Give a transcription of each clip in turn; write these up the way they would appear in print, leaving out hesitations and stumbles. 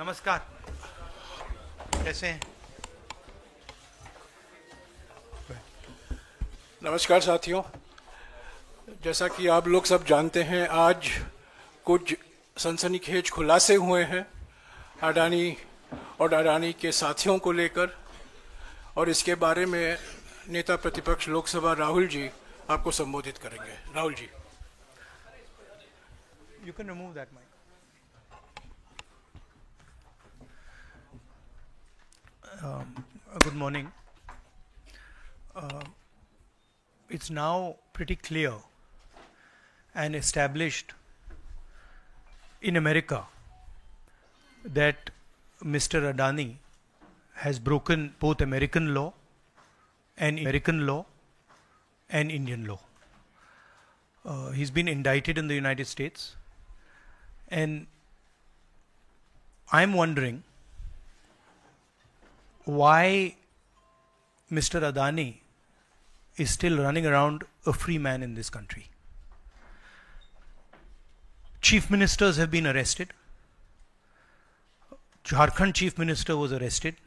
नमस्कार, कैसे हैं? नमस्कार साथियों, जैसा कि आप लोग सब जानते हैं, आज कुछ सनसनीखेज खुलासे हुए हैं अडानी और अडानी के साथियों को लेकर, और इसके बारे में नेता प्रतिपक्ष लोकसभा राहुल जी आपको संबोधित करेंगे। Rahul ji. You can remove that mic. Good morning. It's now pretty clear and established in America that Mr. Adani has broken both American law and Indian law. He's been indicted in the United States, and I'm wondering why Mr. Adani is still running around a free man in this country. Chief ministers have been arrested. Jharkhand chief minister was arrested.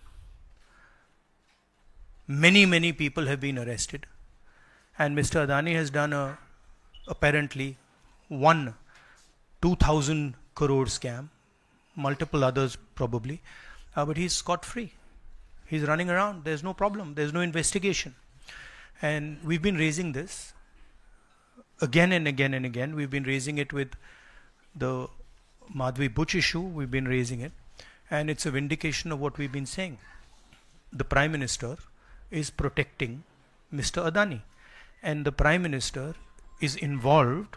Many people have been arrested. And Mr. Adani has done apparently one 2,000 crore scam, multiple others probably, but he's scot-free. He's running around. There's no problem. There's no investigation. And we've been raising this again and again and again. We've been raising it with the Madhvi Buch issue. We've been raising it. And it's a vindication of what we've been saying. The Prime Minister is protecting Mr. Adani. And the Prime Minister is involved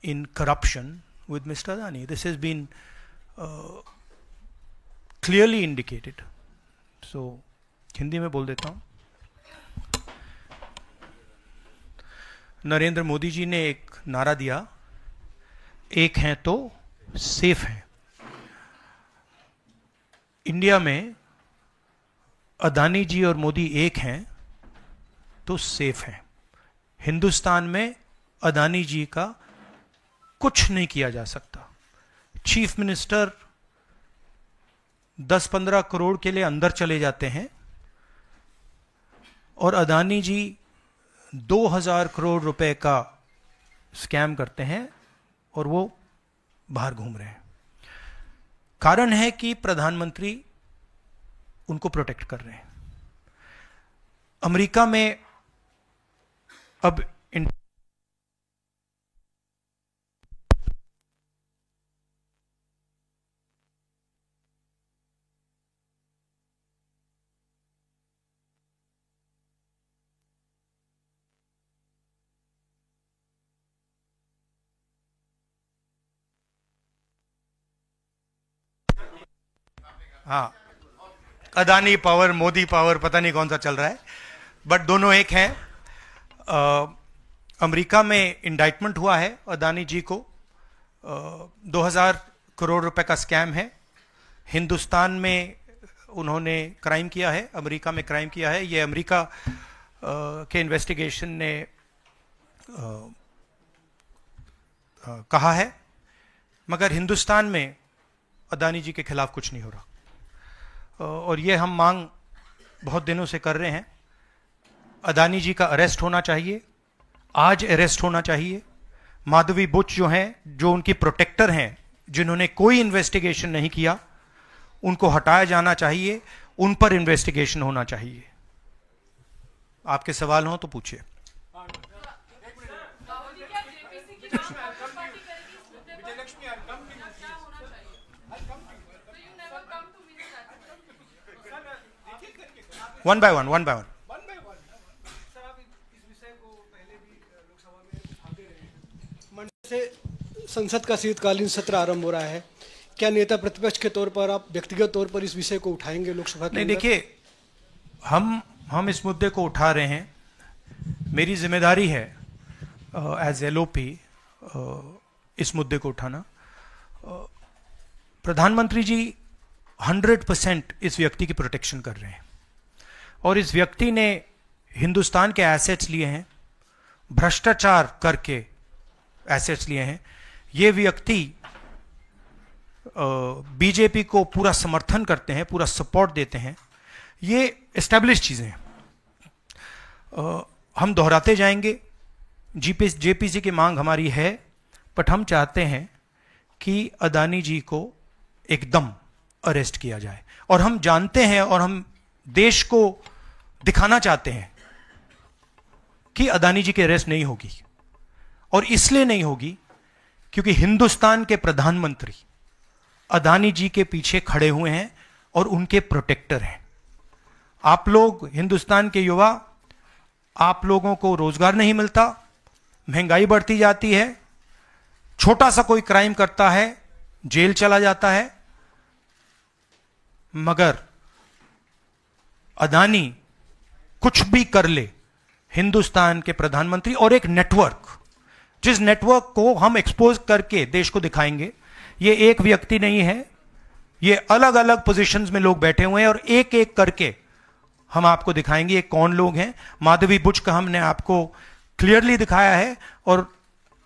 in corruption with Mr. Adani. This has been clearly indicated. So, Hindi में बोल देता हूँ। नरेंद्र मोदी जी ने एक नारा दिया, एक हैं तो सेफ हैं। इंडिया में अदानी जी और मोदी एक हैं तो सेफ हैं। हिंदुस्तान में अदानी जी का कुछ नहीं किया जा सकता। चीफ मिनिस्टर 10-15 करोड़ के लिए अंदर चले जाते हैं और अदानी जी 2000 करोड़ रुपए का स्कैम करते हैं और वो बाहर घूम रहे हैं। कारण है कि प्रधानमंत्री उनको प्रोटेक्ट कर रहे हैं। अमेरिका में अब हाँ, अदानी पावर, मोदी पावर, पता नहीं कौन सा चल रहा है, बट दोनों एक हैं। अमेरिका में इंडाइटमेंट हुआ है अदानी जी को। 2000 करोड़ रुपए का स्कैम है। हिंदुस्तान में उन्होंने क्राइम किया है, अमेरिका में क्राइम किया है। ये अमेरिका के इन्वेस्टिगेशन ने कहा है, मगर हिंदुस्तान में अदानी जी के खिलाफ कुछ नहीं हो रहा। और ये हम मांग बहुत दिनों से कर रहे हैं। अदानी जी का अरेस्ट होना चाहिए, आज अरेस्ट होना चाहिए। माधवी बुच जो हैं, जो उनकी प्रोटेक्टर हैं, जिन्होंने कोई इन्वेस्टिगेशन नहीं किया, उनको हटाया जाना चाहिए, उन पर इन्वेस्टिगेशन होना चाहिए। आपके सवाल हो तो पूछिए। One by one. से संसद का शीतकालीन सत्र आरंभ हो रहा है, क्या नेता प्रतिपक्ष के तौर पर आप व्यक्तिगत तौर पर इस विषय को उठाएंगे लोकसभा के अंदर? नहीं, देखिए, हम इस मुद्दे को उठा रहे हैं। मेरी जिम्मेदारी है एज एलओपी इस मुद्दे को उठाना। प्रधानमंत्री जी 100% इस व्यक्ति की प्रोटेक्शन कर रहे हैं, और इस व्यक्ति ने हिंदुस्तान के एसेट्स लिए हैं, भ्रष्टाचार करके एसेट्स लिए हैं। ये व्यक्ति बीजेपी को पूरा समर्थन करते हैं, पूरा सपोर्ट देते हैं, ये एस्टैब्लिश चीज़ें हैं। हम दोहराते जाएंगे, जेपीसी की मांग हमारी है, बट हम चाहते हैं कि अदानी जी को एकदम अरेस्ट किया जाए। और हम जानते हैं और हम देश को दिखाना चाहते हैं कि अदानी जी की अरेस्ट नहीं होगी, और इसलिए नहीं होगी क्योंकि हिंदुस्तान के प्रधानमंत्री अदानी जी के पीछे खड़े हुए हैं और उनके प्रोटेक्टर हैं। आप लोग हिंदुस्तान के युवा, आप लोगों को रोजगार नहीं मिलता, महंगाई बढ़ती जाती है, छोटा सा कोई क्राइम करता है जेल चला जाता है, मगर अदानी कुछ भी कर ले, हिंदुस्तान के प्रधानमंत्री और एक नेटवर्क, जिस नेटवर्क को हम एक्सपोज करके देश को दिखाएंगे, ये एक व्यक्ति नहीं है, ये अलग अलग पोजीशंस में लोग बैठे हुए हैं और एक एक करके हम आपको दिखाएंगे ये कौन लोग हैं। माधवी बुच का हमने आपको क्लियरली दिखाया है और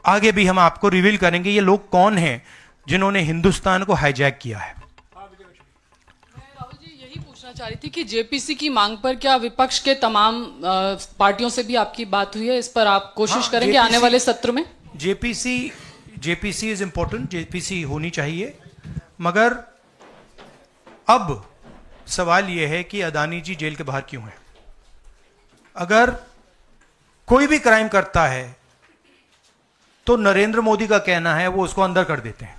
आगे भी हम आपको रिवील करेंगे ये लोग कौन हैं जिन्होंने हिंदुस्तान को हाईजैक किया है। राहुल जी, यही पूछना चाह रही थी कि जेपीसी की मांग पर क्या विपक्ष के तमाम पार्टियों से भी आपकी बात हुई है? इस पर आप कोशिश करेंगे आने वाले सत्र में? जेपीसी इज इंपॉर्टेंट, जेपीसी होनी चाहिए, मगर अब सवाल यह है कि अदानी जी जेल के बाहर क्यों हैं? अगर कोई भी क्राइम करता है तो नरेंद्र मोदी का कहना है वो उसको अंदर कर देते हैं,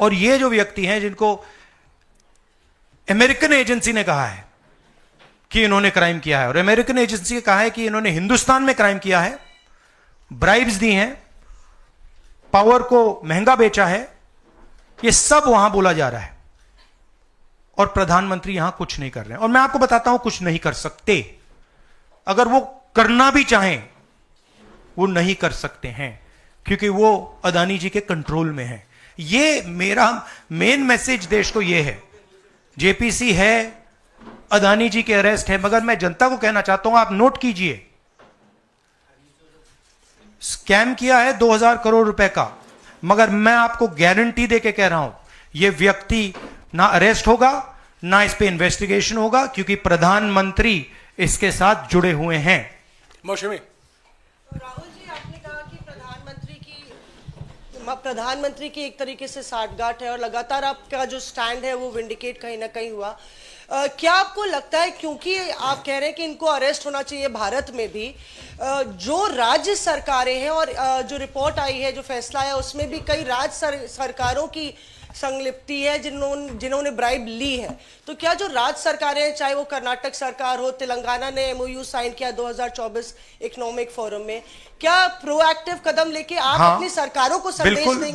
और ये जो व्यक्ति हैं जिनको अमेरिकन एजेंसी ने कहा है कि इन्होंने क्राइम किया है, और अमेरिकन एजेंसी ने कहा है कि इन्होंने हिंदुस्तान में क्राइम किया है, ब्राइब्स दी हैं, पावर को महंगा बेचा है, ये सब वहां बोला जा रहा है, और प्रधानमंत्री यहां कुछ नहीं कर रहे हैं। और मैं आपको बताता हूं कुछ नहीं कर सकते, अगर वो करना भी चाहें वो नहीं कर सकते हैं, क्योंकि वो अदानी जी के कंट्रोल में है। ये मेरा मेन मैसेज देश को ये है, जेपीसी है, अदानी जी के अरेस्ट है, मगर मैं जनता को कहना चाहता हूं, आप नोट कीजिए, स्कैम किया है 2000 करोड़ रुपए का, मगर मैं आपको गारंटी देके कह रहा हूं यह व्यक्ति ना अरेस्ट होगा, ना इस पे इन्वेस्टिगेशन होगा, क्योंकि प्रधानमंत्री इसके साथ जुड़े हुए हैं। मौसमी राहुल जी, आपने कहा कि प्रधानमंत्री की एक तरीके से साठगांठ है और लगातार आपका जो स्टैंड है वो विंडिकेट कहीं ना कहीं हुआ। क्या आपको लगता है, क्योंकि आप कह रहे हैं कि इनको अरेस्ट होना चाहिए भारत में भी, जो राज्य सरकारें हैं और जो रिपोर्ट आई है, जो फैसला है, उसमें भी कई राज्य सरकारों की संलिप्ति है जिन्होंने ब्राइब ली है, तो क्या जो राज्य सरकारें हैं, चाहे वो कर्नाटक सरकार हो, तेलंगाना ने MOU साइन किया 2024 इकोनॉमिक फोरम में, क्या प्रोएक्टिव कदम लेके आप अपनी सरकारों को संदेश देंगे?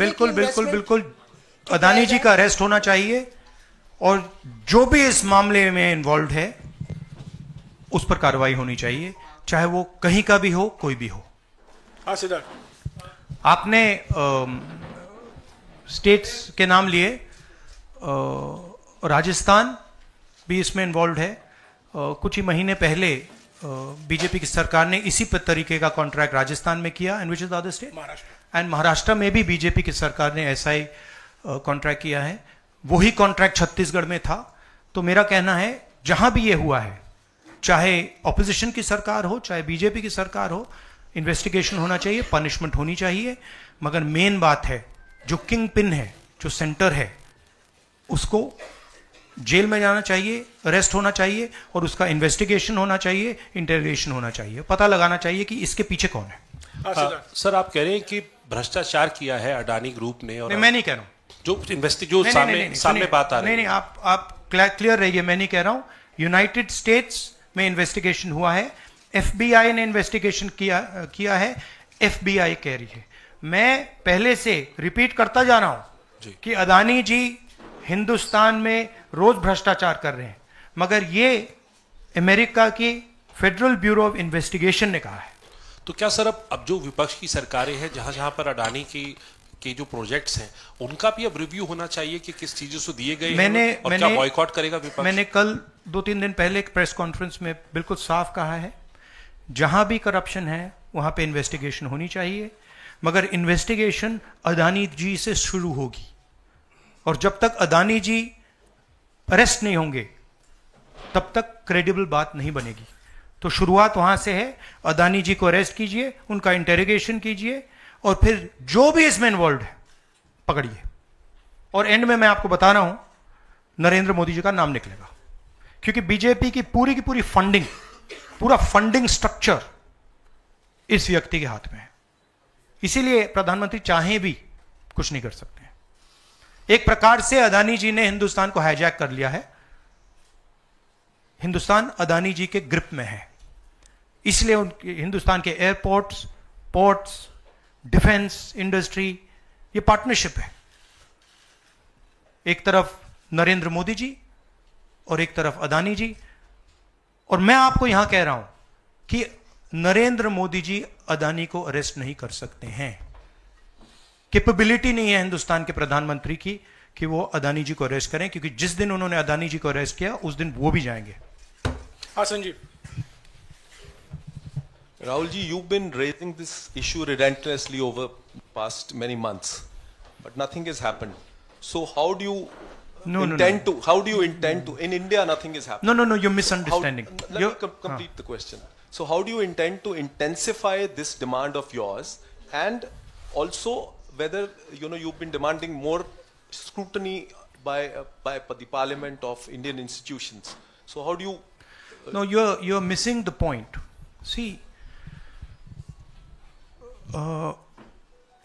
बिल्कुल अदानी जी का अरेस्ट होना चाहिए, और जो भी इस मामले में इन्वॉल्व है उस पर कार्रवाई होनी चाहिए, चाहे वो कहीं का भी हो, कोई भी हो। हाँ सिद्धार्थ, आपने स्टेट्स के नाम लिए, राजस्थान भी इसमें इन्वॉल्व है। कुछ ही महीने पहले बीजेपी की सरकार ने इसी तरीके का कॉन्ट्रैक्ट राजस्थान में किया, and which is the other state, and Maharashtra में भी बीजेपी की सरकार ने ऐसा ही कॉन्ट्रैक्ट किया है। वही कॉन्ट्रैक्ट छत्तीसगढ़ में था। तो मेरा कहना है जहां भी ये हुआ है, चाहे ऑपोजिशन की सरकार हो, चाहे बीजेपी की सरकार हो, इन्वेस्टिगेशन होना चाहिए, पनिशमेंट होनी चाहिए, मगर मेन बात है जो किंग पिन है, जो सेंटर है, उसको जेल में जाना चाहिए, अरेस्ट होना चाहिए, और उसका इन्वेस्टिगेशन होना चाहिए, इंटरोगेशन होना चाहिए, पता लगाना चाहिए कि इसके पीछे कौन है। सर, आप कह रहे हैं कि भ्रष्टाचार किया है अडानी ग्रुप ने, और मैं नहीं कह रहा हूं, जो सामने बात आ रही है। नहीं, आप क्लियर रहिए, मैं नहीं कह रहा हूं। यूनाइटेड स्टेट्स में इन्वेस्टिगेशन हुआ है, FBI ने इन्वेस्टिगेशन किया है, FBI कह रही है। मैं पहले से रिपीट करता जा रहा हूं कि अदानी जी हिंदुस्तान में रोज भ्रष्टाचार कर रहे हैं, मगर ये अमेरिका की फेडरल ब्यूरो ऑफ इन्वेस्टिगेशन ने कहा है। तो क्या सर, अब जो विपक्ष की सरकारें हैं, जहां जहां पर अडानी के जो प्रोजेक्ट्स हैं, उनका भी अब रिव्यू होना चाहिए कि किस चीजों से दिए गए हैं, और क्या बॉयकॉट करेगा विपक्ष? मैंने कल 2-3 दिन पहले एक प्रेस कॉन्फ्रेंस में बिल्कुल साफ कहा है, जहां भी करप्शन है वहां पे इन्वेस्टिगेशन होनी चाहिए, मगर इन्वेस्टिगेशन अदानी जी से शुरू होगी, और जब तक अदानी जी अरेस्ट नहीं होंगे तब तक क्रेडिबल बात नहीं बनेगी। तो शुरुआत वहां से है, अदानी जी को अरेस्ट कीजिए, उनका इंटेरोगेशन कीजिए और फिर जो भी इसमें इन्वॉल्व है पकड़िए। और एंड में मैं आपको बता रहा हूं नरेंद्र मोदी जी का नाम निकलेगा, क्योंकि बीजेपी की पूरी फंडिंग, पूरा फंडिंग स्ट्रक्चर इस व्यक्ति के हाथ में है। इसीलिए प्रधानमंत्री चाहे भी कुछ नहीं कर सकते हैं। एक प्रकार से अदानी जी ने हिंदुस्तान को हाईजैक कर लिया है, हिंदुस्तान अदानी जी के ग्रिप में है। इसलिए उनके हिंदुस्तान के एयरपोर्ट्स, पोर्ट्स, डिफेंस इंडस्ट्री, ये पार्टनरशिप है। एक तरफ नरेंद्र मोदी जी और एक तरफ अदानी जी। और मैं आपको यहां कह रहा हूं कि नरेंद्र मोदी जी अदानी को अरेस्ट नहीं कर सकते हैं। कैपेबिलिटी नहीं है हिंदुस्तान के प्रधानमंत्री की कि वो अदानी जी को अरेस्ट करें, क्योंकि जिस दिन उन्होंने अदानी जी को अरेस्ट किया उस दिन वो भी जाएंगे। हाँ Sanjeev. Rahul ji, you've been raising this issue relentlessly over past many months, but nothing has happened. So how do you intend to? How do you intend to? In India, nothing is happening. No, you're misunderstanding. Let me complete the question. So how do you intend to intensify this demand of yours, and also whether you've been demanding more scrutiny by the Parliament of Indian institutions? So how do you? No, you're missing the point. See.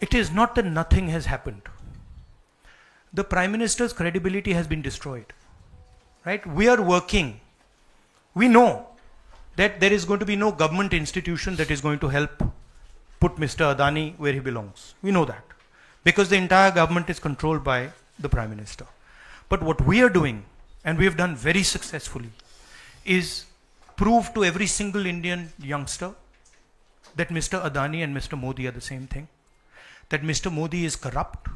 It is not that nothing has happened. The Prime Minister's credibility has been destroyed. Right? We are working. We know that there is going to be no government institution that is going to help put Mr. Adani where he belongs. We know that. Because the entire government is controlled by the Prime Minister. But what we are doing, and we have done very successfully, is prove to every single Indian youngster that Mr. Adani and Mr. Modi are the same thing, that Mr. Modi is corrupt,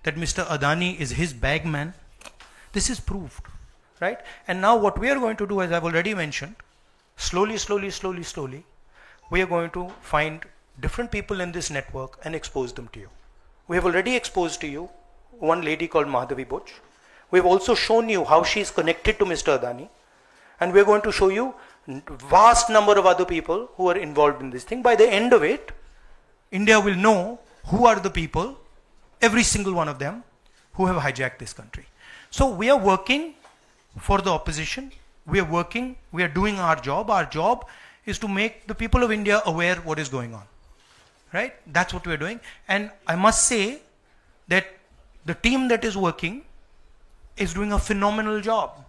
that Mr. Adani is his bagman. This is proved, right? And now what we are going to do, as I've already mentioned, slowly, we are going to find different people in this network and expose them to you. We have already exposed to you one lady called Madhavi Buch. We've also shown you how she is connected to Mr. Adani, and we're going to show you vast number of other people who are involved in this thing. By the end of it, India will know who are the people, every single one of them, who have hijacked this country. So we are working for the opposition. We are working, we are doing our job. Our job is to make the people of India aware what is going on. Right? That's what we are doing. And I must say that the team that is working is doing a phenomenal job.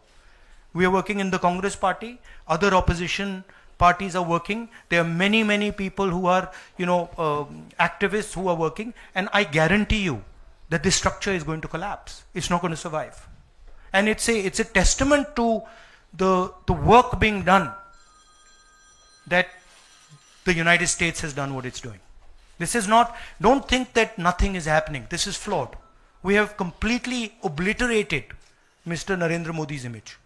We are working in the Congress party. Other opposition parties are working. There are many people who are, activists who are working. And I guarantee you that this structure is going to collapse. It's not going to survive. And it's a testament to the work being done that the United States has done what it's doing. This is not, don't think that nothing is happening. This is flawed. We have completely obliterated Mr. Narendra Modi's image.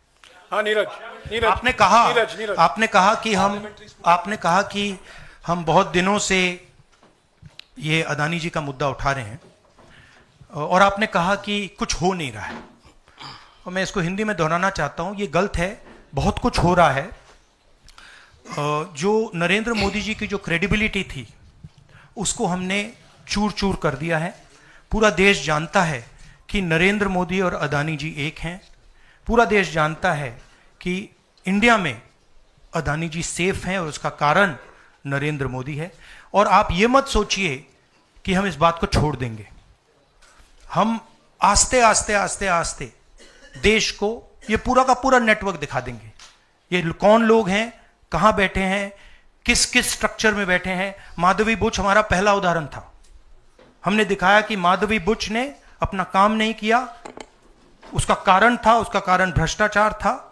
हाँ नीरज, आपने कहा कि हम बहुत दिनों से ये अदानी जी का मुद्दा उठा रहे हैं और आपने कहा कि कुछ हो नहीं रहा है, और मैं इसको हिंदी में दोहराना चाहता हूं, ये गलत है। बहुत कुछ हो रहा है। जो नरेंद्र मोदी जी की जो क्रेडिबिलिटी थी उसको हमने चूर चूर कर दिया है। पूरा देश जानता है कि नरेंद्र मोदी और अदानी जी एक हैं। पूरा देश जानता है कि इंडिया में अदानी जी सेफ हैं और उसका कारण नरेंद्र मोदी है। और आप ये मत सोचिए कि हम इस बात को छोड़ देंगे। हम आस्ते आस्ते देश को ये पूरा का पूरा नेटवर्क दिखा देंगे। ये कौन लोग हैं, कहां बैठे हैं, किस किस स्ट्रक्चर में बैठे हैं। माधवी बुच हमारा पहला उदाहरण था। हमने दिखाया कि माधवी बुच ने अपना काम नहीं किया, उसका कारण भ्रष्टाचार था,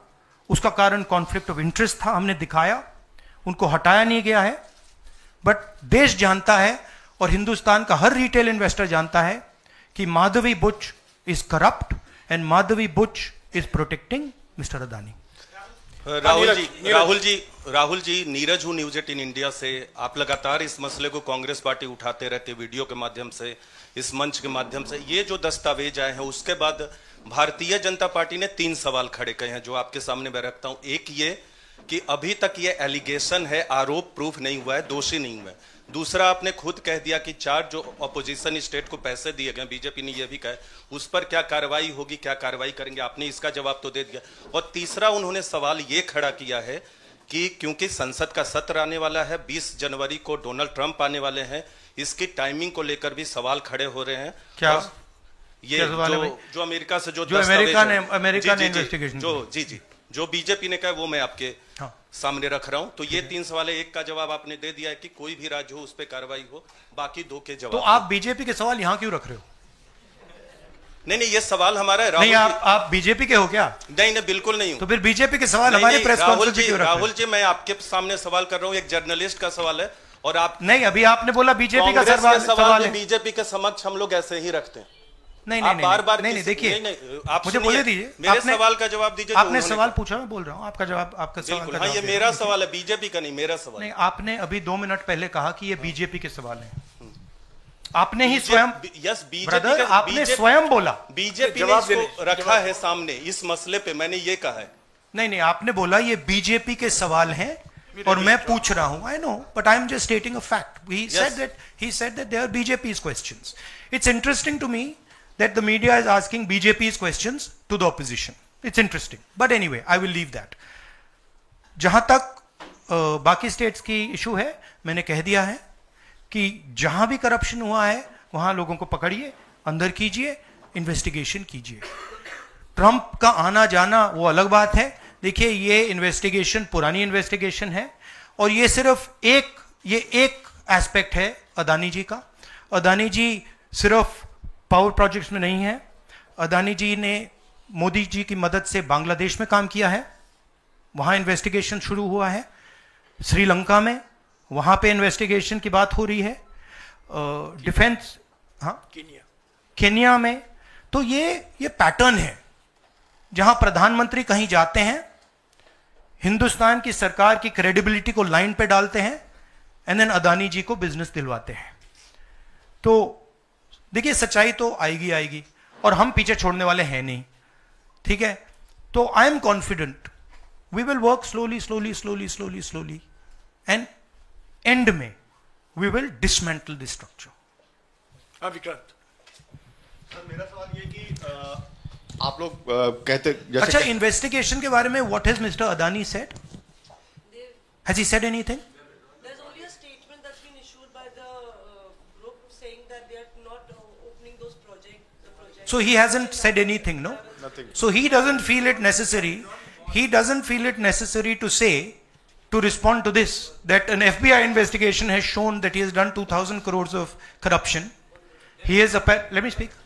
उसका कारण कॉन्फ्लिक्ट ऑफ इंटरेस्ट था। हमने दिखाया, उनको हटाया नहीं गया है। बट देश जानता है और हिंदुस्तान का हर रिटेल इन्वेस्टर जानता है कि Madhabi Buch is corrupt and Madhabi Buch is protecting mister Adani. Rahul ji, Neeraj हूँ न्यूज 18 इंडिया से। आप लगातार इस मसले को कांग्रेस पार्टी उठाते रहते, वीडियो के माध्यम से, इस मंच के माध्यम से। ये जो दस्तावेज आए हैं उसके बाद भारतीय जनता पार्टी ने 3 सवाल खड़े किए हैं जो आपके सामने मैं रखता हूं। एक ये कि अभी तक ये एलिगेशन है, आरोप प्रूफ नहीं हुआ है, दोषी नहीं हुआ है। दूसरा, आपने खुद कह दिया कि 4 जो अपोजिशन स्टेट को पैसे दिए गए, बीजेपी ने यह भी कहा, उस पर क्या कार्रवाई होगी, क्या कार्रवाई करेंगे, आपने इसका जवाब तो दे दिया। और तीसरा उन्होंने सवाल ये खड़ा किया है कि क्योंकि संसद का सत्र आने वाला है, 20 जनवरी को डोनाल्ड ट्रंप आने वाले हैं, इसकी टाइमिंग को लेकर भी सवाल खड़े हो रहे हैं। क्या ये जो अमेरिका से जो अमेरिका ने इन्वेस्टिगेशन जो बीजेपी ने कहा वो मैं आपके सामने रख रहा हूं। तो ये 3 सवाल है, एक का जवाब आपने दे दिया है कि कोई भी राज्य हो उस पर कार्रवाई हो, बाकी 2 के जवाब। तो आप बीजेपी के सवाल यहां क्यों रख रहे हो? नहीं, ये सवाल हमारा है। नहीं, आप बीजेपी के हो क्या? नहीं, बिल्कुल नहीं हूं। तो फिर बीजेपी के सवाल हमारे प्रेस कॉन्फ्रेंस में क्यों रख रहे हो? राहुल जी, मैं आपके सामने सवाल कर रहा हूं, एक जर्नलिस्ट का सवाल है। और आप नहीं, अभी आपने बोला बीजेपी का सवाल है। बीजेपी के समक्ष हम लोग ऐसे ही रखते हैं। नहीं, बार-बार नहीं, देखिए, आप मुझे बोले दीजिए, मेरे सवाल का जवाब दीजिए। आपने सवाल पूछा, मैं बोल रहा हूं, आपका जवाब, आपका सवाल। हाँ, ये मेरा सवाल है, बीजेपी का नहीं, मेरा सवाल। नहीं, आपने अभी 2 मिनट पहले कहा कि ये बीजेपी के सवाल हैं। आपने ही स्वयं, यस, ब्रदर, आपने स्वयं बोला बीजेपी ने इसको रखा है सामने इस मसले पे, मैंने ये कहा है। नहीं, आपने बोला ये बीजेपी के सवाल हैं और मैं पूछ रहा हूं। I know, but I am just stating a fact. He said that they are BJP's questions. It's interesting to me that the media is asking BJP's questions to the opposition. It's interesting. But anyway, I will leave that. जहां तक बाकी states की issue है, मैंने कह दिया है कि जहां भी करप्शन हुआ है वहां लोगों को पकड़िए, अंदर कीजिए, इन्वेस्टिगेशन कीजिए। ट्रंप का आना जाना वो अलग बात है। देखिए, ये इन्वेस्टिगेशन पुरानी इन्वेस्टिगेशन है और ये सिर्फ एक एस्पेक्ट है अदानी जी का। अदानी जी सिर्फ पावर प्रोजेक्ट्स में नहीं है। अदानी जी ने मोदी जी की मदद से बांग्लादेश में काम किया है, वहां इन्वेस्टिगेशन शुरू हुआ है। श्रीलंका में, वहां पे इन्वेस्टिगेशन की बात हो रही है। डिफेंस, हाँ, केन्या में। तो ये पैटर्न है जहां प्रधानमंत्री कहीं जाते हैं, हिंदुस्तान की सरकार की क्रेडिबिलिटी को लाइन पे डालते हैं एंड देन अदानी जी को बिजनेस दिलवाते हैं। तो देखिए, सच्चाई तो आएगी और हम पीछे छोड़ने वाले हैं नहीं, ठीक है? तो I am confident we will work slowly and end में we will dismantle this structure. Vikrant sir, मेरा सवाल ये कि आप लोग कहते जैसे अच्छा, इन्वेस्टिगेशन के बारे में what has mister Adani said? Has he said anything? There's only a statement that's been issued by the group saying that they are not opening those projects. So he hasn't said anything, no? Nothing. So he doesn't feel it necessary. He doesn't feel it necessary to say, to respond to this, that an FBI investigation has shown that he has done 2,000 crores of corruption. He has, let me speak.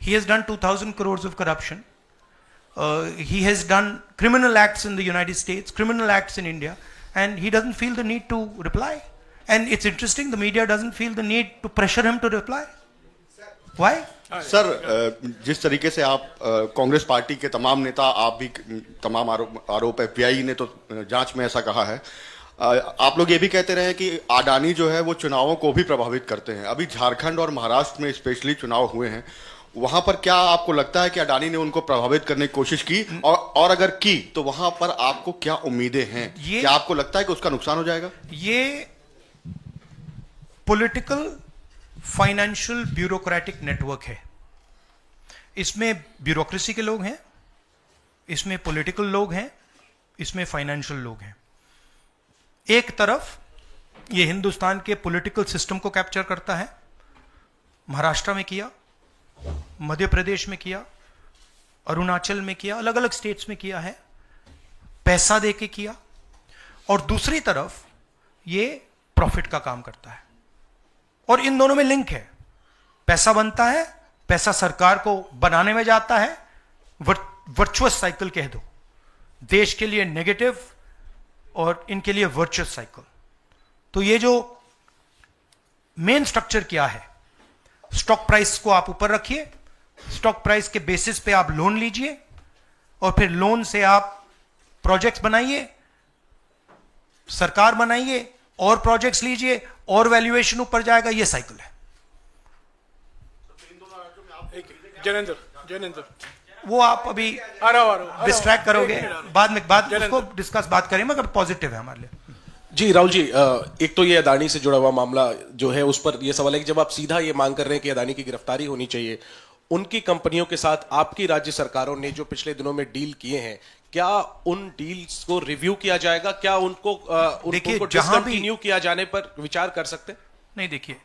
He has done 2,000 crores of corruption. He has done criminal acts in the United States, criminal acts in India, and he doesn't feel the need to reply. And it's interesting, the media doesn't feel the need to pressure him to reply. Why? Sir, जिस तरीके से आप Congress party के तमाम नेता, आप भी तमाम आरोप FBI ने तो जांच में ऐसा कहा है, आप लोग ये भी कहते रहे कि अडानी जो है वो चुनावों को भी प्रभावित करते हैं। अभी झारखंड और महाराष्ट्र में स्पेशली चुनाव हुए हैं, वहां पर क्या आपको लगता है कि अडानी ने उनको प्रभावित करने की कोशिश की, और अगर की तो वहां पर आपको क्या उम्मीदें हैं? क्या आपको लगता है कि उसका नुकसान हो जाएगा? ये पॉलिटिकल फाइनेंशियल ब्यूरोक्रेटिक नेटवर्क है। इसमें ब्यूरोक्रेसी के लोग हैं, इसमें पॉलिटिकल लोग हैं, इसमें फाइनेंशियल लोग हैं। एक तरफ ये हिंदुस्तान के पॉलिटिकल सिस्टम को कैप्चर करता है, महाराष्ट्र में किया, मध्य प्रदेश में किया, अरुणाचल में किया, अलग अलग स्टेट्स में किया है, पैसा देके किया। और दूसरी तरफ ये प्रॉफिट का काम करता है और इन दोनों में लिंक है। पैसा बनता है, पैसा सरकार को बनाने में जाता है, वर्चुअस साइकिल कह दो, देश के लिए नेगेटिव और इनके लिए वर्चुअस साइकिल। तो ये जो मेन स्ट्रक्चर क्या है, स्टॉक प्राइस को आप ऊपर रखिए, स्टॉक प्राइस के बेसिस पे आप लोन लीजिए और फिर लोन से आप प्रोजेक्ट्स बनाइए, सरकार बनाइए, और प्रोजेक्ट्स लीजिए, और वैल्यूएशन ऊपर जाएगा, ये साइकिल है। जैनेंद्र वो आप अभी डिस्ट्रैक्ट करोगे, बाद में उसको डिस्कस बात करें, मगर पॉजिटिव है हमारे लिए। जी राहुल जी, एक तो ये अदानी से जुड़ा हुआ मामला जो है, उस पर यह सवाल है कि जब आप सीधा ये मांग कर रहे हैं कि अदानी की गिरफ्तारी होनी चाहिए, उनकी कंपनियों के साथ आपकी राज्य सरकारों ने जो पिछले दिनों में डील किए हैं, क्या उन डील्स को रिव्यू किया जाएगा? क्या उनको डिसकंटिन्यू किया जाने पर विचार कर सकते हैं? नहीं, देखिए,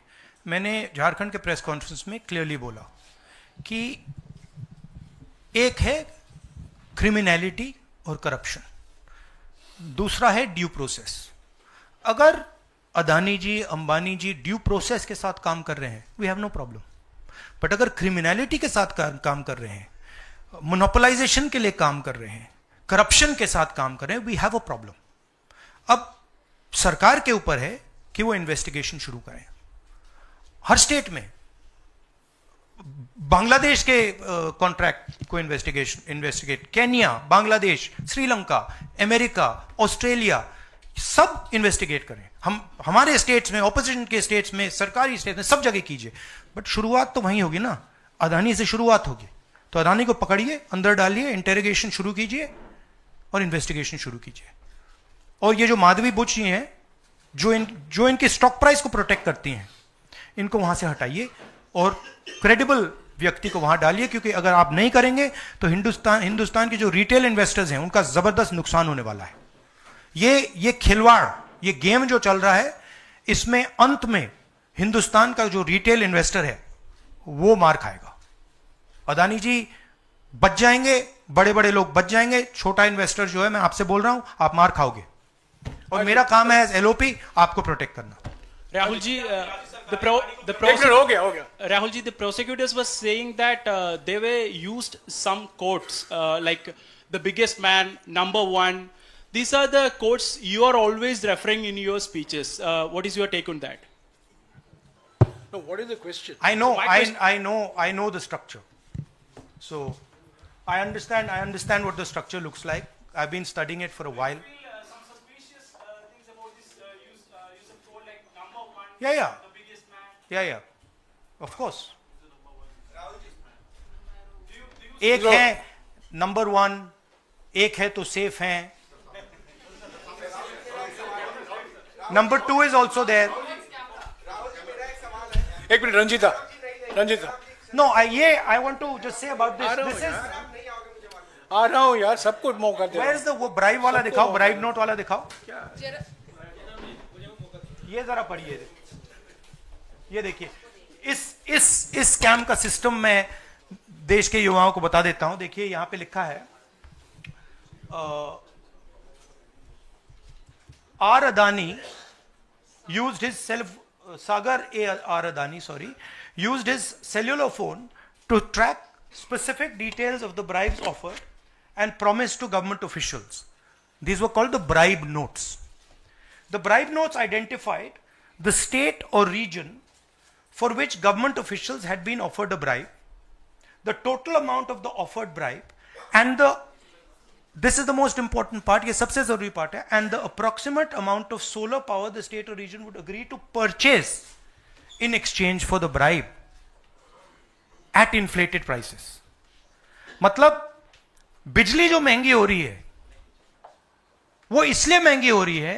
मैंने झारखंड के प्रेस कॉन्फ्रेंस में क्लियरली बोला कि एक है क्रिमिनलिटी और करप्शन, दूसरा है ड्यू प्रोसेस। अगर अदानी जी, अंबानी जी ड्यू प्रोसेस के साथ काम कर रहे हैं, we have no problem. But अगर क्रिमिनलिटी के साथ काम कर रहे हैं, मोनोपोलाइजेशन के लिए काम कर रहे हैं, करप्शन के साथ काम कर रहे हैं, वी हैव अ प्रॉब्लम। अब सरकार के ऊपर है कि वो इन्वेस्टिगेशन शुरू करें। हर स्टेट में बांग्लादेश के कॉन्ट्रैक्ट को investigate, Kenya, Bangladesh, Sri Lanka, America, Australia, सब इन्वेस्टिगेट करें। हमारे स्टेट्स में, ऑपोजिशन के स्टेट्स में, सरकारी स्टेट्स में, सब जगह कीजिए। बट शुरुआत तो वहीं होगी ना, अदानी से शुरुआत होगी। तो अदानी को पकड़िए, अंदर डालिए, इंटेरोगेशन शुरू कीजिए और इन्वेस्टिगेशन शुरू कीजिए। और ये जो माधवी बुच जी हैं, जो इनकी स्टॉक प्राइस को प्रोटेक्ट करती हैं, इनको वहां से हटाइए और क्रेडिबल व्यक्ति को वहां डालिए, क्योंकि अगर आप नहीं करेंगे तो हिंदुस्तान के जो रिटेल इन्वेस्टर्स हैं, उनका जबरदस्त नुकसान होने वाला है। ये खिलवाड़, ये गेम जो चल रहा है, इसमें अंत में हिंदुस्तान का जो रिटेल इन्वेस्टर है वो मार खाएगा। अदानी जी बच जाएंगे, बड़े बड़े लोग बच जाएंगे, छोटा इन्वेस्टर जो है, मैं आपसे बोल रहा हूं, आप मार खाओगे। और मेरा काम है एज एलओपी आपको प्रोटेक्ट करना। Rahul ji, Rahul ji, the prosecutors were saying that they were used some quotes like the biggest man, number one. These are the quotes you are always referring in your speeches. What is your take on that? No, what is the question? I know the structure. So I understand what the structure looks like. I've been studying it for a while. Some suspicious things about this use of quote like number one. Yeah. The biggest man. Yeah. Of course. एक है number one, एक है तो safe है, number two is also there. एक मिनट, Ranjita. No, I want to just say about this is, आ रहा हूं यार, सबको मौका दे। वेयर इज द वो ब्राइब वाला दिखाओ, ब्राइब नोट वाला दिखाओ। ये जरा पढ़िए, ये देखिए, इस स्कैम का सिस्टम मैं देश के युवाओं को बता देता हूं। देखिए, यहां पे लिखा है आर Adani used his Sagar R Adani, used his cellular phone to track specific details of the bribes offered and promised to government officials. These were called the bribe notes. The bribe notes identified the state or region for which government officials had been offered a bribe, the total amount of the offered bribe, and this is the most important part, ये सबसे जरूरी part है, and the approximate amount of solar power the state or region would agree to purchase in exchange for the bribe at inflated prices. मतलब बिजली जो महंगी हो रही है वो इसलिए महंगी हो रही है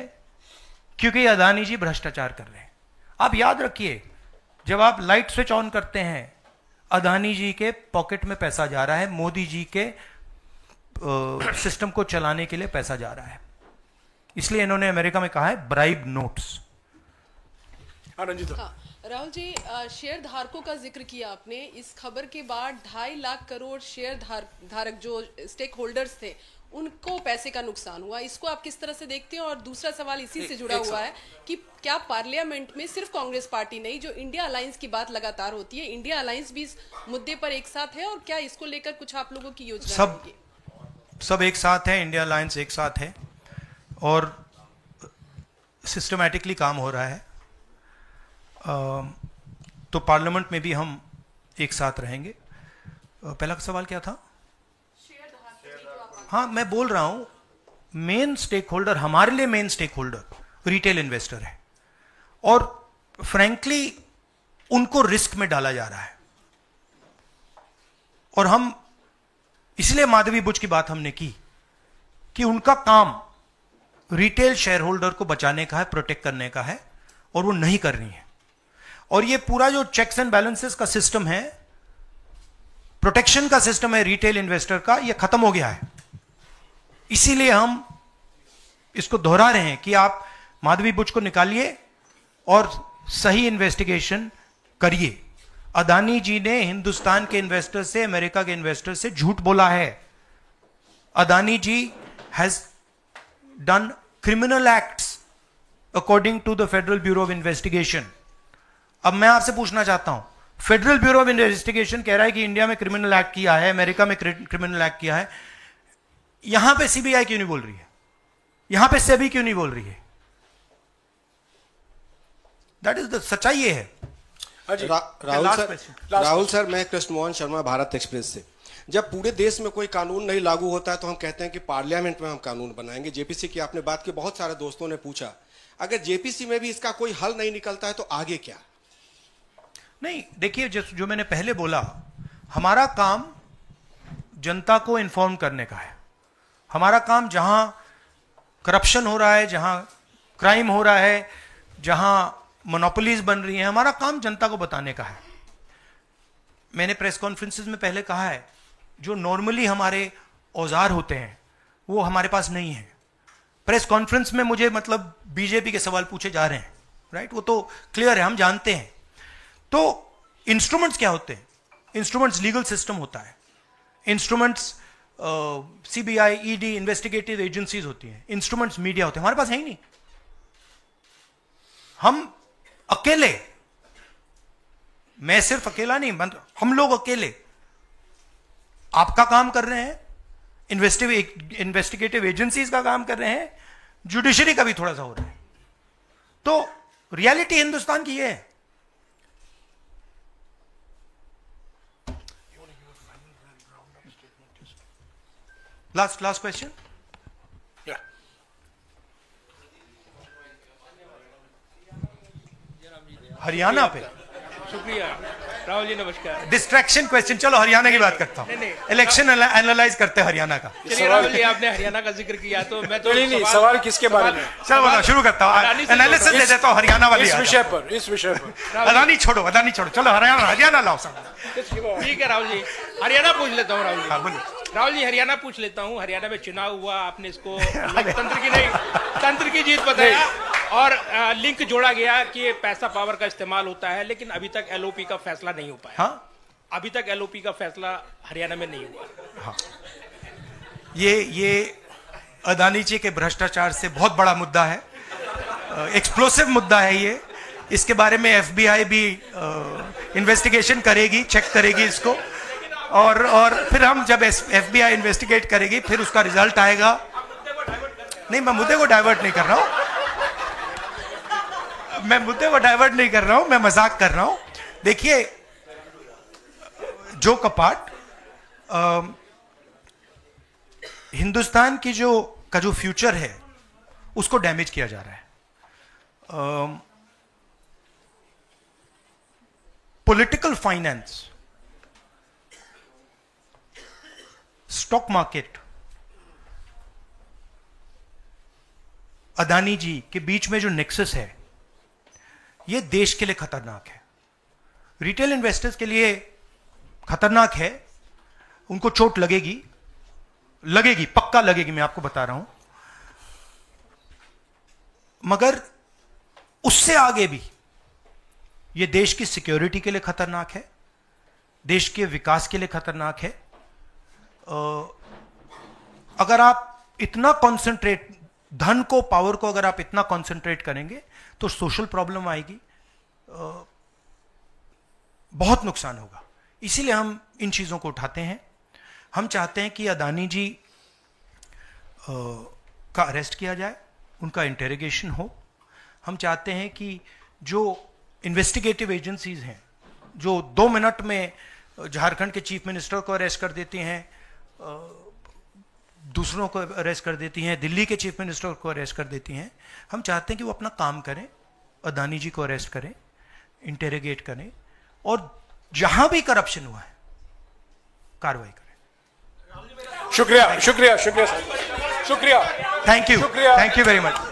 क्योंकि अदानी जी भ्रष्टाचार कर रहे हैं। आप याद रखिए, जब आप लाइट स्विच ऑन करते हैं, अदानी जी के पॉकेट में पैसा जा रहा है, मोदी जी के सिस्टम को चलाने के लिए पैसा जा रहा है। इसलिए इन्होंने अमेरिका में कहा है bribe notes. Rahul ji, share धारकों का जिक्र किया आपने। इस खबर के बाद 2.5 लाख करोड़ शेयर धारक जो स्टेक होल्डर्स थे, उनको पैसे का नुकसान हुआ। इसको आप किस तरह से देखते हैं? और दूसरा सवाल इसी से जुड़ा हुआ है कि क्या पार्लियामेंट में सिर्फ कांग्रेस पार्टी नहीं, जो इंडिया अलायंस की बात लगातार होती है, इंडिया अलायंस भी इस मुद्दे पर एक साथ है, और क्या इसको लेकर कुछ आप लोगों की योजना है? सब एक साथ है, इंडिया अलायंस एक साथ है और सिस्टमैटिकली काम हो रहा है। तो पार्लियामेंट में भी हम एक साथ रहेंगे। पहला सवाल क्या था? हाँ, मैं बोल रहा हूं मेन स्टेक होल्डर, हमारे लिए main stakeholder retail investor है, और फ्रैंकली उनको रिस्क में डाला जा रहा है। और हम इसलिए माधवी बुच की बात हमने की कि उनका काम रिटेल शेयर होल्डर को बचाने का है, प्रोटेक्ट करने का है, और वो नहीं कर रही है। और ये पूरा जो चेक्स एंड बैलेंसेस का सिस्टम है, प्रोटेक्शन का सिस्टम है रिटेल इन्वेस्टर का, ये खत्म हो गया है। इसीलिए हम इसको दोहरा रहे हैं कि आप माधवी बुच को निकालिए और सही इन्वेस्टिगेशन करिए। अदानी जी ने हिंदुस्तान के इन्वेस्टर से, अमेरिका के इन्वेस्टर से झूठ बोला है। Adani ji has done criminal acts according to the Federal Bureau of Investigation. अब मैं आपसे पूछना चाहता हूं, फेडरल ब्यूरो ऑफ इन्वेस्टिगेशन कह रहा है कि इंडिया में क्रिमिनल एक्ट किया है, अमेरिका में क्रिमिनल एक्ट किया है, यहां पे सीबीआई क्यों नहीं बोल रही है? यहां पे सेबी क्यों नहीं बोल रही है? दैट इज द सच्चाई ये है। राहुल सर, मैं कृष्ण मोहन शर्मा, भारत एक्सप्रेस से। जब पूरे देश में कोई कानून नहीं लागू होता है तो हम कहते हैं कि पार्लियामेंट में हम कानून बनाएंगे। जेपीसी की आपने बात की, बहुत सारे दोस्तों ने पूछा, अगर जेपीसी में भी इसका कोई हल नहीं निकलता है तो आगे क्या? नहीं, देखिए, जो मैंने पहले बोला, हमारा काम जनता को इन्फॉर्म करने का है। हमारा काम जहां करप्शन हो रहा है, जहां क्राइम हो रहा है, जहां मोनोपोलीज बन रही हैं, हमारा काम जनता को बताने का है। मैंने प्रेस कॉन्फ्रेंसेस में पहले कहा है, जो नॉर्मली हमारे औजार होते हैं वो हमारे पास नहीं है। प्रेस कॉन्फ्रेंस में मुझे मतलब बीजेपी के सवाल पूछे जा रहे हैं, राइट? वो तो क्लियर है, हम जानते हैं। तो इंस्ट्रूमेंट्स क्या होते हैं? इंस्ट्रूमेंट्स लीगल सिस्टम होता है, instruments CBI, ED, investigative agencies होती हैं, इंस्ट्रूमेंट्स मीडिया होते हैं। हमारे पास है ही नहीं। हम अकेले, मैं सिर्फ अकेला नहीं, हम लोग अकेले आपका काम कर रहे हैं, इन्वेस्टिगेटिव एजेंसीज का काम कर रहे हैं, जुडिशरी का भी थोड़ा सा हो रहा है। तो रियलिटी हिंदुस्तान की ये है। Last question. हरियाणा पे। शुक्रिया राहुल जी, नमस्कार। डिस्ट्रैक्शन क्वेश्चन, चलो हरियाणा की बात करता हूँ। इलेक्शन एनालाइज करते हैं हरियाणा का। चलिए राहुल जी, आपने हरियाणा का जिक्र किया तो मैं तो नहीं, सवाल किसके बारे में? चलो बताओ, शुरू करता हूँ, एनालिसिस दे देता हूँ हरियाणा वाली। इस विषय पर अदानी छोड़ो, चलो हरियाणा लाओ सब। ठीक है राहुल जी, हरियाणा पूछ लेता हूँ। राहुल जी, हरियाणा पूछ लेता हूँ। हरियाणा में चुनाव हुआ, आपने इसको तंत्र की जीत बताया और लिंक जोड़ा गया कि ये पैसा पावर का इस्तेमाल होता है, लेकिन अभी तक एलओपी का फैसला नहीं हो पाया। हाँ? अभी तक एलओपी का फैसला हरियाणा में नहीं हुआ। हाँ। ये अदानी जी के भ्रष्टाचार से बहुत बड़ा मुद्दा है, एक्सप्लोसिव मुद्दा है ये। इसके बारे में एफबीआई भी इन्वेस्टिगेशन करेगी, चेक करेगी इसको, और फिर हम जब एफबीआई इन्वेस्टिगेट करेगी फिर उसका रिजल्ट आएगा। नहीं, मैं मुद्दे को डाइवर्ट नहीं कर रहा हूं, मैं मजाक कर रहा हूं। देखिए, जो कपाट हिंदुस्तान की जो फ्यूचर है उसको डैमेज किया जा रहा है। Political finance, stock market, Adani ji के बीच में जो नेक्सस है, ये देश के लिए खतरनाक है, रिटेल इन्वेस्टर्स के लिए खतरनाक है। उनको चोट लगेगी, पक्का लगेगी, मैं आपको बता रहा हूं। मगर उससे आगे भी ये देश की सिक्योरिटी के लिए खतरनाक है, देश के विकास के लिए खतरनाक है। अगर आप इतना कॉन्सेंट्रेट, धन को, पावर को अगर आप इतना कॉन्सेंट्रेट करेंगे तो सोशल प्रॉब्लम आएगी, बहुत नुकसान होगा। इसीलिए हम इन चीजों को उठाते हैं। हम चाहते हैं कि अदानी जी का अरेस्ट किया जाए, उनका इंटेरोगेशन हो। हम चाहते हैं कि जो इन्वेस्टिगेटिव एजेंसीज हैं, जो 2 मिनट में झारखंड के चीफ मिनिस्टर को अरेस्ट कर देती हैं, दूसरों को अरेस्ट कर देती हैं, दिल्ली के चीफ मिनिस्टर को अरेस्ट कर देती हैं। हम चाहते हैं कि वो अपना काम करें, अदानी जी को अरेस्ट करें, इंटेरोगेट करें, और जहां भी करप्शन हुआ है कार्रवाई करें। शुक्रिया, शुक्रिया, शुक्रिया, शुक्रिया, thank you, thank you very much.